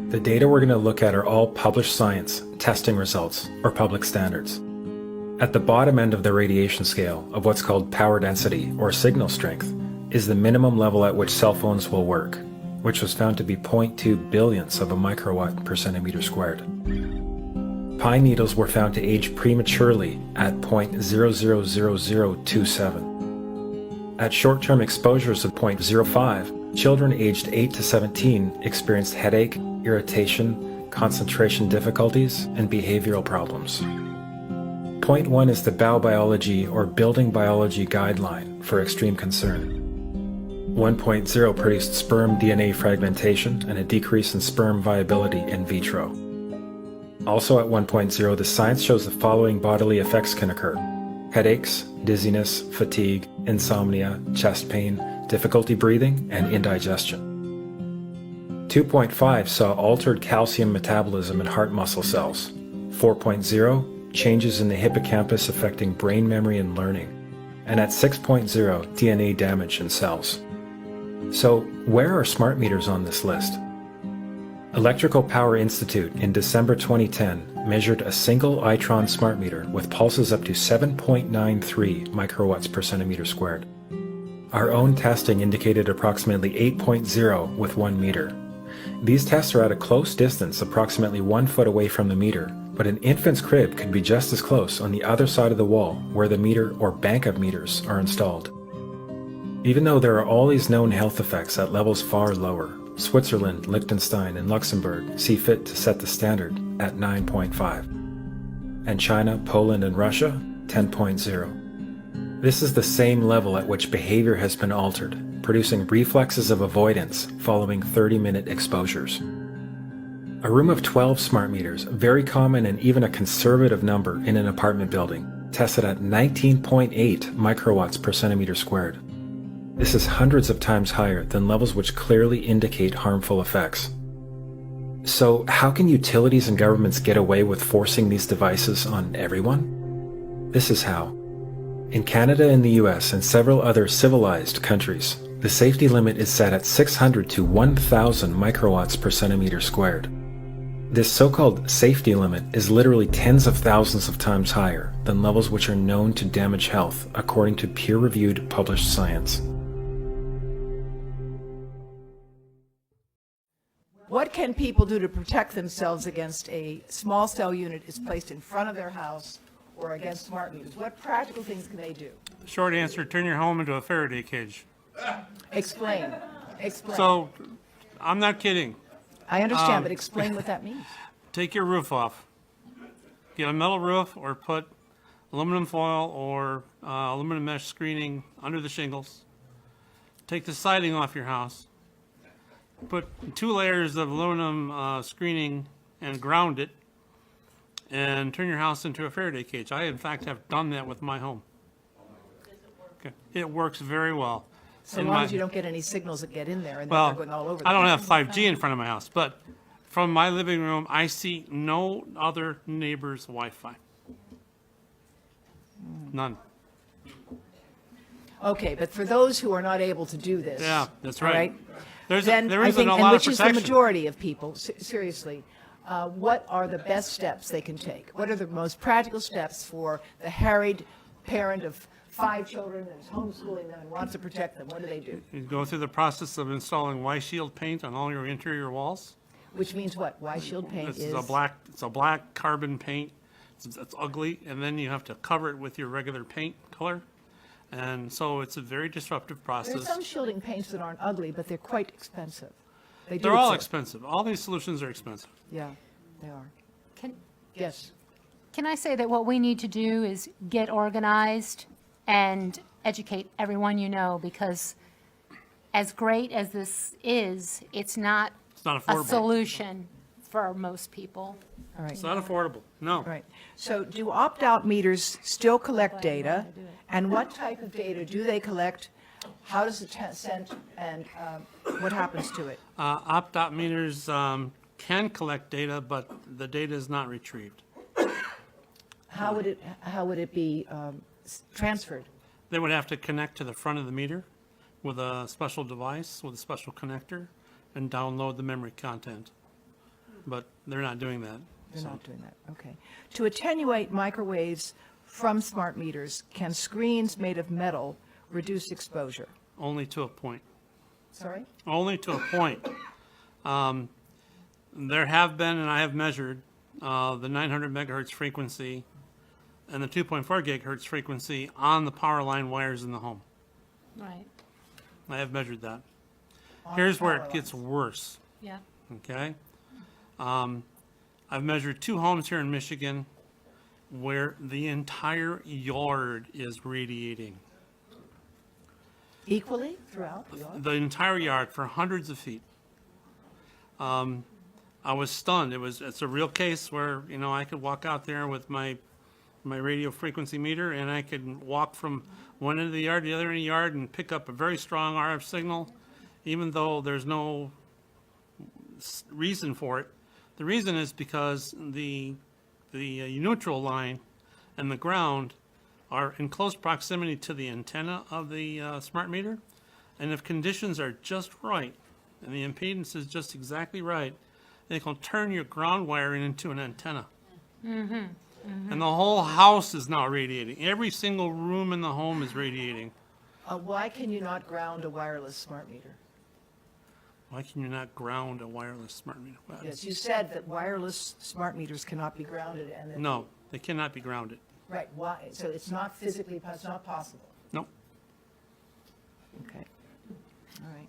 The data we're going to look at are all published science, testing results, or public standards. At the bottom end of the radiation scale of what's called power density or signal strength is the minimum level at which cell phones will work, which was found to be 0.2 billionths of a microwatt per centimeter squared. Pine needles were found to age prematurely at 0.000027. At short-term exposures of 0.05, children aged 8 to 17 experienced headache, irritation, concentration difficulties, and behavioral problems. 0.1 is the Biobiology or Building Biology Guideline for extreme concern. 1.0 produced sperm DNA fragmentation and a decrease in sperm viability in vitro. Also at 1.0, the science shows the following bodily effects can occur: headaches, dizziness, fatigue, insomnia, chest pain, difficulty breathing, and indigestion. 2.5 saw altered calcium metabolism in heart muscle cells. 4.0, changes in the hippocampus affecting brain memory and learning. And at 6.0, DNA damage in cells. So, where are smart meters on this list? Electrical Power Institute in December 2010 measured a single Itron smart meter with pulses up to 7.93 microwatts per centimeter squared. Our own testing indicated approximately 8.0 with 1 meter. These tests are at a close distance, approximately 1 foot away from the meter, but an infant's crib could be just as close on the other side of the wall where the meter or bank of meters are installed. Even though there are all these known health effects at levels far lower, Switzerland, Liechtenstein, and Luxembourg see fit to set the standard at 9.5. And China, Poland, and Russia, 10.0. This is the same level at which behavior has been altered, producing reflexes of avoidance following 30-minute exposures. A room of 12 smart meters, very common and even a conservative number in an apartment building, tested at 19.8 microwatts per centimeter squared. This is hundreds of times higher than levels which clearly indicate harmful effects. So, how can utilities and governments get away with forcing these devices on everyone? This is how. In Canada and the US and several other civilized countries, the safety limit is set at 600 to 1,000 microwatts per centimeter squared. This so-called safety limit is literally tens of thousands of times higher than levels which are known to damage health according to peer-reviewed published science. What can people do to protect themselves against a small cell unit is placed in front of their house or against smart meters? What practical things can they do? Short answer, turn your home into a Faraday cage. Explain. Explain. So, I'm not kidding. I understand, but explain what that means. Take your roof off. Get a metal roof or put aluminum foil or aluminum mesh screening under the shingles. Take the siding off your house. Put 2 layers of aluminum screening and ground it, and turn your house into a Faraday cage. I, in fact, have done that with my home. Okay. It works very well. So long as you don't get any signals that get in there and Well, they're going all over the I don't place. have 5G in front of my house, but from my living room, I see no other neighbor's Wi-Fi. None. Okay, but for those who are not able to do this. Yeah, that's all right. Then There I isn't think, a and lot of which is the protection. majority of people, seriously, what are the best steps they can take? What are the most practical steps for the harried parent of 5 children and is homeschooling them and wants to protect them? What do they do? You go through the process of installing Y-Shield paint on all your interior walls. Which means what? Y-Shield paint It's is? a black carbon paint. It's ugly, and then you have to cover it with your regular paint color. And so it's a very disruptive There's process. some shielding paints that aren't ugly, but they're quite expensive. They do They're all exist. expensive. All these solutions are expensive. Yeah, they are. Yes. Can I say that what we need to do is get organized and educate everyone you know, because as great as this is, it's not It's not a affordable. solution for most people. All right. It's not affordable. No. Right. So do opt-out meters still collect data? And what type of data do they collect? How does it send, and what happens to it? Opt-out meters can collect data, but the data is not retrieved. How would it be transferred? They would have to connect to the front of the meter with a special device, with a special connector, and download the memory content. but they're not doing that. They're So, not doing that, okay. To attenuate microwaves from smart meters, can screens made of metal reduce exposure? only to a point. Sorry? Only to a point. There have been, and I have measured, the 900 megahertz frequency and the 2.4 gigahertz frequency on the power line wires in the home. Right, I have measured that. On Here's where power it gets lines. worse, yeah. okay? I've measured 2 homes here in Michigan where the entire yard is radiating. Equally throughout the yard? The entire yard for hundreds of feet. I was stunned. It's a real case where, you know, I could walk out there with my radio frequency meter and I could walk from one end of the yard to the other end of the yard and pick up a very strong RF signal, even though there's no reason for it. The reason is because the neutral line and the ground are in close proximity to the antenna of the smart meter. And if conditions are just right, and the impedance is just exactly right, they can turn your ground wiring into an antenna. And the whole house is now radiating. Every single room in the home is radiating. Why can you not ground a wireless smart meter? Why can you not ground a wireless smart meter? Well, Yes, you said that wireless smart meters cannot be grounded and that. No, they cannot be grounded. Right, why? So it's not physically, it's not possible. Nope. Okay. All right.